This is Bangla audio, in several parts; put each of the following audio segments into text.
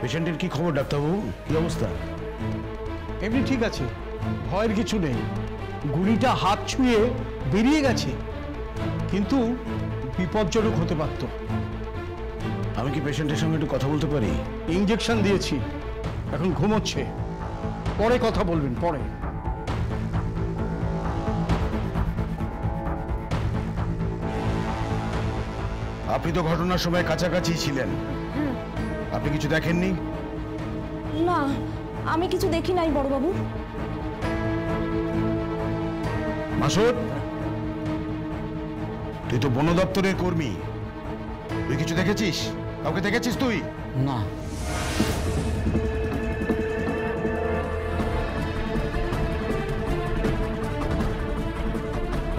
পেশেন্টের কি খবর ডাক্তারবাবু? কি অবস্থা? এমনি ঠিক আছে, ভয়ের কিছু নেই। গুলিটা হাত ছুঁয়ে বেরিয়ে গেছে, কিন্তু বিপজ্জনক হতে পারত। আমি কি পেশেন্টের সঙ্গে একটু কথা বলতে পারি? ইঞ্জেকশন দিয়েছি, এখন ঘুমোচ্ছে, পরে কথা বলবেন পরে। আপনি তো ঘটনার সময় কাছাকাছি ছিলেন, আপনি কিছু দেখেননি? না, আমি কিছু দেখি নাই বড়বাবু। মাসুদ, তুই তো বন দপ্তরের কর্মী, তুই কিছু দেখেছিস? কাউকে দেখেছিস তুই? না।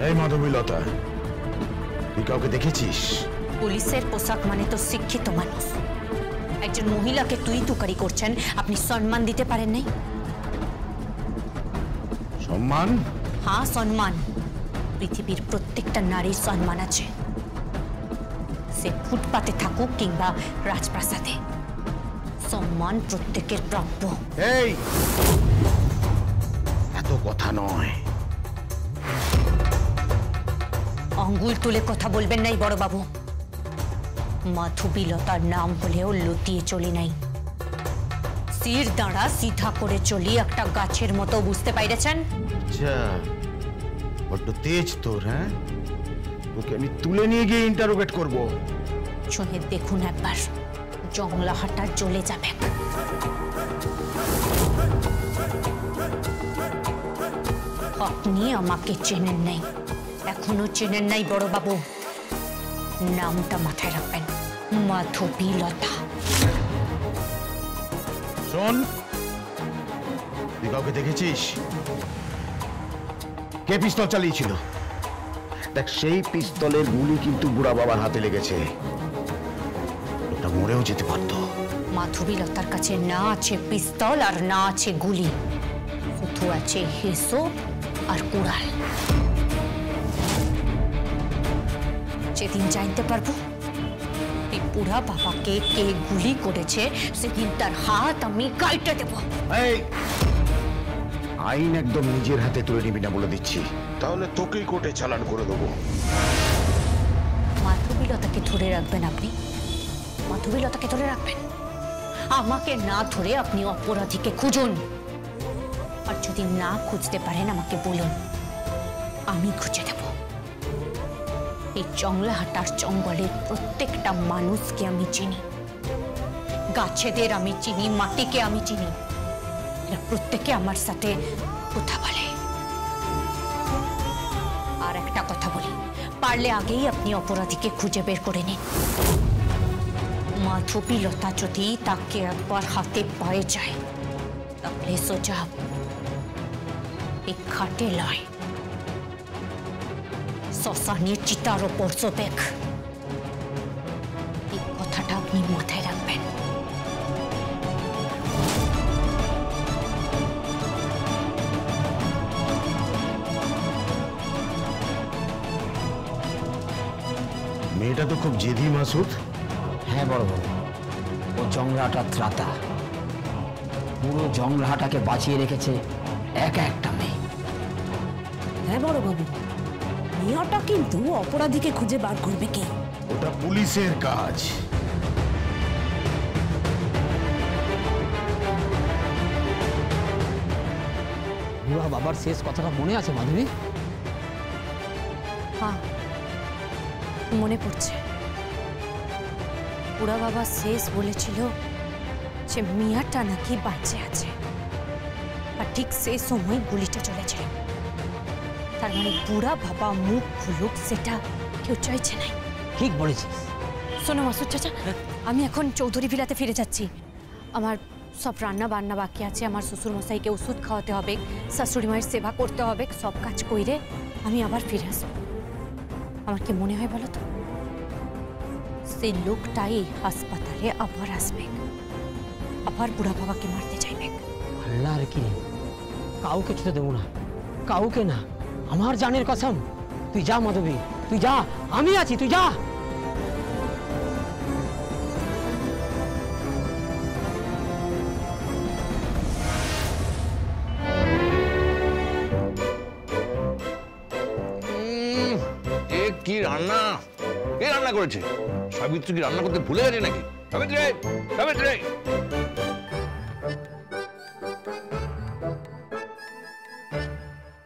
এই মাধবীলতা, তুই কাউকে দেখেছিস? পুলিশের পোশাক মানে তো শিক্ষিত মানুষ। একজন মহিলাকে তুই তুকারি করছেন, আপনি সম্মান দিতে পারেন নাই? সম্মান? হ্যাঁ, সম্মান। পৃথিবীর প্রত্যেকটা নারীর সম্মান আছে, সে ফুটপাতে থাকুক কিংবা রাজপ্রাসাদে। সম্মান প্রত্যেকের প্রাপ্য। এই, এত কথা নয়। আঙ্গুল তুলে কথা বলবেন নাই বড়বাবু। মাধবীলতার নাম বলেও লুটিয়ে চলি নাই, শির দাঁড়া সিধা করে চলি একটা গাছের মতো, বুঝতে পাইরেছেন? আচ্ছা, বড্ড তেজ তোর। হ্যাঁ, তোকে আমি তুলে নিয়ে গিয়ে ইন্টারোগেট করব। চোখে দেখুন একবার, জংলাহাটা জ্বলে যাবে। আপনি আমাকে চেনেন নাই, এখনো চেনেন নাই বড়বাবু। নামটা মাথায় রাখবেন, মাধবীলতা। শোন, তুই কাউকে দেখেছিস? কে পিস্তল চালিয়েছিল? দেখ, সেই পিস্তলের গুলি কিন্তু বুড়া বাবার হাতে লেগেছে, ওটা মরেও যেতে পারত। মাধবীলতার কাছে না আছে পিস্তল আর না আছে গুলি, শুধু আছে হেসো আর কুড়াল। যেদিন জানতে পারবো এই বুড়া বাবাকে কে গুলি করেছে, সেদিন তার হাত আমি কাটে দেব। এই, আইন একদম নিজের হাতে তুলে নিবি না বলে দিচ্ছি, তাহলে তোকেই কোর্টে চালান করে দেবো। মাধবীলতাকে ধরে রাখবেন আপনি? মাধবীলতাকে ধরে রাখবেন? আমাকে না ধরে আপনি অপরাধীকে খুঁজুন, আর যদি না খুঁজতে পারেন আমাকে বলুন, আমি খুঁজে দেব। এই জংলাহাটার জঙ্গলের প্রত্যেকটা মানুষকে আমি চিনি, গাছেদের আমি চিনি, মাটিকে আমি চিনি। এরা প্রত্যেকে আমার সাথে কথা বলে। আর একটা কথা বলি, পারলে আগেই আপনি অপরাধীকে খুঁজে বের করে নিন। মাধবীলতা যদি তাকে একবার হাতে পায়ে যায়, তাহলে সোজা এই খাটে লয়, শ্মশানের চিতার ওপর সোবেক। এই কথাটা আপনি মাথায় রাখবেন। মেয়েটা তো খুব জেদি মাসুদ। হ্যাঁ বড়বাবু, ও জংলাহাটা ত্রাতা, পুরো জংলাহাটাকে বাঁচিয়ে রেখেছে একা একটা মেয়ে। হ্যাঁ বড়বাবু, মেয়েটা কিন্তু অপরাধীকে খুঁজে বার করবে কে? ওটা পুলিশের কাজ। বুড়া বাবার শেষ কথাটা মনে আছে মাধবী? হ্যাঁ, মনে পড়ছে। বুড়া বাবা শেষ বলেছিল যে মিয়াটা নাকি বাঁচে আছে, আর ঠিক সেই সময় গুলিটা চলেছিল। তার মানে বুড়া বাবা মুখ খুলুক সেটা কেউ চাইছে নাই। ঠিক বলেছিস। শোনো মাসুদ চাচা, আমি এখন চৌধুরী ভিলাতে ফিরে যাচ্ছি। আমার সব রান্না বান্না বাকি আছে, আমার শ্বশুর মশাইকে ওষুধ খাওয়াতে হবে, শাশুড়ি মায়ের সেবা করতে হবে, সব কাজ কইরে আমি আবার ফিরে আসবো। আমার কি মনে হয় বলো তো, সেই লোকটাই হাসপাতালে আবার আসবে, আবার বুড়া বাবাকে মারতে চাইবে। আল্লাহ রে, কি কাউকে ছুতে দেবো না, কাউকে না, আমার জানের কসম। তুই যা মাধবী, তুই যা, আমি আছি, তুই যা। এ কি রান্না, কে রান্না করেছে? সাবিত্রী কি রান্না করতে ভুলে গেছে নাকি? সাবিত্রী, সাবিত্রী,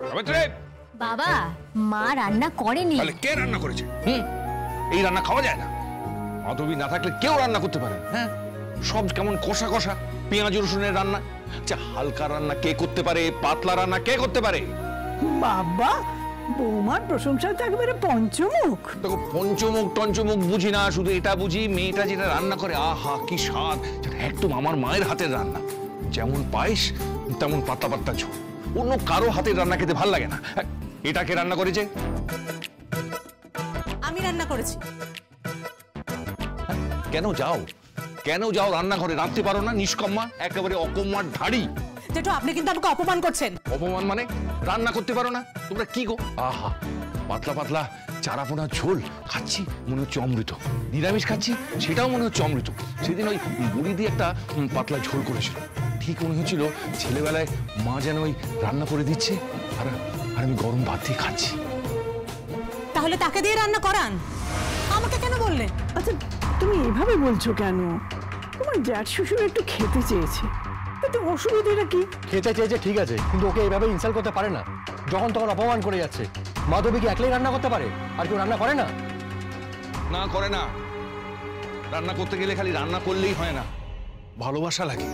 সাবিত্রী। বাবা, মা রান্না করেনি। তাহলে কে রান্না করেছে? এই রান্না খাওয়া যায় না। মাধবী না থাকলে কেউ রান্না করতে পারে? হ্যাঁ, সব কেমন কষা কষা পেঁয়াজ রসুনের রান্না। আচ্ছা, হালকা রান্না কে করতে পারে? পাতলা রান্না কে করতে পারে? বাবা, বৌমার প্রশংসা তো একেবারে পঞ্চমুখ। দেখো, পঞ্চমুখ টঞ্চমুখ বুঝি না, শুধু এটা বুঝি মেয়েটা যেটা রান্না করে, আহা কি স্বাদ! একদম আমার মায়ের হাতের রান্না। যেমন পায়েস তেমন পাতলা পাতলা ঝোল। অন্য কারো হাতের রান্না খেতে ভাল লাগে না। এটা কে রান্না করেছে? আমি রান্না করেছি। কেন যাও, কেন যাও রান্নাঘরে? রাঁধতে পারো না? নিষ্কম্মা, একেবারে অকম্মার ধাড়ি। জেঠু, আপনি কিন্তু আমাকে অপমান করছেন। অপমান মানে? রান্না করতে পারো না তোমরা? কি গো, আহা পাতলা পাতলা চারাপোনা ঝোল খাচ্ছি, মনে হচ্ছে অমৃত। নিরামিষ খাচ্ছি, সেটাও মনে হচ্ছে অমৃত। সেদিন ওই বড়ি দিয়ে একটা পাতলা ঝোল করেছিল, ঠিক মনে হচ্ছিল ছেলেবেলায় মা যেন ওই রান্না করে দিচ্ছে, আর আমি গরম ভাত দিয়ে খাচ্ছি। তাহলে তাকে দিয়ে রান্না করান, আমাকে কেন বললেন? আচ্ছা, তুমি এভাবে বলছো কেন? তোমার জ্যাঠ শ্বশুর একটু খেতে চেয়েছে, তাতে অসুবিধাটা কি? খেতে চেয়েছে ঠিক আছে, কিন্তু ওকে এইভাবে ইনসাল্ট করতে পারে না। যখন তখন অপমান করে যাচ্ছে। মাধবী কি একলাই রান্না করতে পারে? আর কেউ রান্না করে না? না করে না। রান্না করতে গেলে খালি রান্না করলেই হয় না, ভালোবাসা লাগে।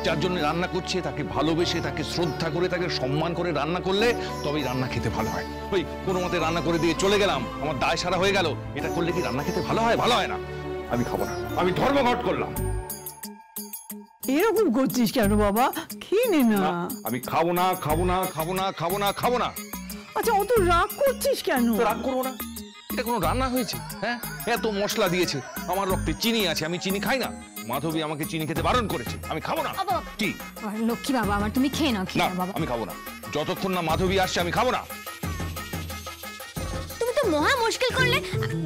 যার জন্য রান্না করছে তাকে ভালোবেসে, তাকে শ্রদ্ধা করে, তাকে সম্মান করে রান্না করলে তবেই রান্না খেতে ভালো হয়। ওই কোনো মতে রান্না করে দিয়ে চলে গেলাম, আমার দায় সারা হয়ে গেল, এটা করলে কি রান্না খেতে ভালো হয়? ভালো হয় না। আমি খাবো না, আমি ধর্মঘট করলাম। এরকম করছিস কেন বাবা? খেয়ে নে না। আমি খাবো না, খাবো না, খাবো না, খাবো না, খাবো না। আচ্ছা, অত রাগ করছিস কেন? তো রাগ করবো না, এটা কোনো রান্না হয়েছে? হ্যাঁ, এত মশলা দিয়েছে, আমার রক্তে চিনি আছে, আমি চিনি খাই না। মাধবী আমাকে চিনি খেতে বারণ করেছে, আমি খাবো না। কি লক্ষ্মী বাবা আমার, তুমি খেয়ে নাও, না, খেয়ে নাও বাবা। আমি খাবো না। যতক্ষণ না মাধবী আসছে আমি খাবো না। তুমি তো মহা মুশকিল করলে,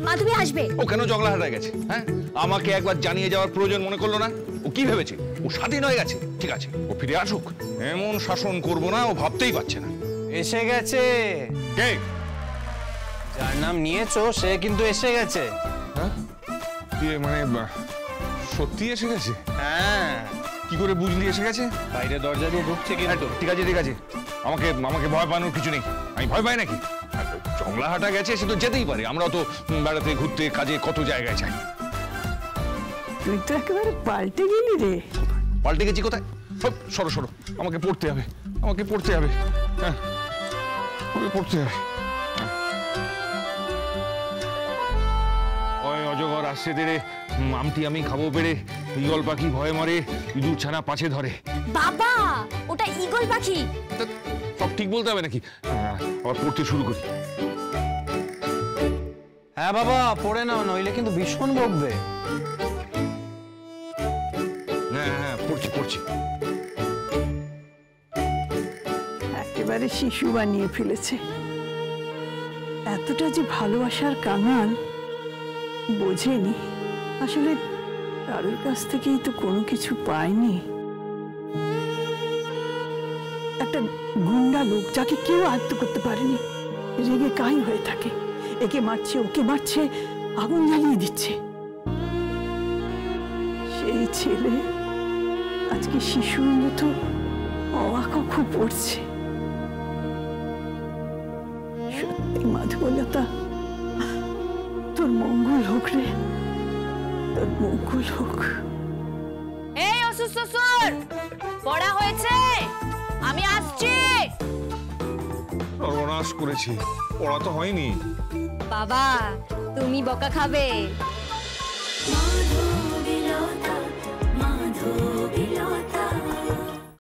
মাধবী আসবে। ও কেন জগলা হারায় গেছে? হ্যাঁ, আমাকে একবার জানিয়ে যাওয়ার প্রয়োজন মনে করলো না? ও কি ভেবেছে ও স্বাধীন হয়ে গেছে? ঠিক আছে, ও ফিরে আসুক, এমন শাসন করবো না, ও ভাবতেই পারছে না। এসে গেছে। কে? যার নাম নিয়েছো সে কিন্তু এসে গেছে। হ্যাঁ, মানে সত্যি এসে গেছে? হ্যাঁ, কি করে বুঝলি এসে গেছে? বাইরে দরজা দিয়ে ঢুকছে কিন্তু। ঠিক আছে, ঠিক আছে, আমাকে আমাকে ভয় পানোর কিছু নেই। আমি ভয় পাই নাকি? জংলাহাটা গেছে, সে তো যেতেই পারে। আমরা তো বেড়াতে ঘুরতে কাজে কত জায়গায় যাই। তুই তো একেবারে পাল্টে গেলি রে। পাল্টে গেছি কোথায়? সরো সরো, আমাকে পড়তে হবে, আমাকে পড়তে হবে। হ্যাঁ, আমাকে পড়তে হবে। ওই অজগর আসছে তেরে, আমটি আমি খাবো পেরে, ঈগল পাখি ভয়ে মরে, ইঁদুর ছানা পাছে ধরে। বাবা, ওটা ঈগল পাখি। সব ঠিক বলতে হবে নাকি? আবার পড়তে শুরু করি। হ্যাঁ বাবা, পড়ে নাও, নইলে কিন্তু ভীষণ বকবে। হ্যাঁ হ্যাঁ, পড়ছি পড়ছি। একেবারে শিশু বানিয়ে ফেলেছে। এতটা যে ভালোবাসার কাঙাল বোঝেনি। আসলে কারোর কাছ থেকেই তো কোনো কিছু পায়নি। একটা গুন্ডা লোক যাকে কেউ আয়ত্ত করতে পারেনি, রেগে কাই হয়ে থাকে, একে মারছে ওকে মারছে, আগুন জ্বালিয়ে দিচ্ছে। সেই ছেলে আজকে শিশুর মতো অবাক পড়ছে। সত্যি মাধবলতা, তোর মঙ্গল হোক রে, তোর মঙ্গল হোক। এই অসুস্থ শ্বশুর, পড়া হয়েছে, আমি আসছি। সর্বনাশ করেছি, পড়া তো হয়নি। বাবা, তুমি বকা খাবে।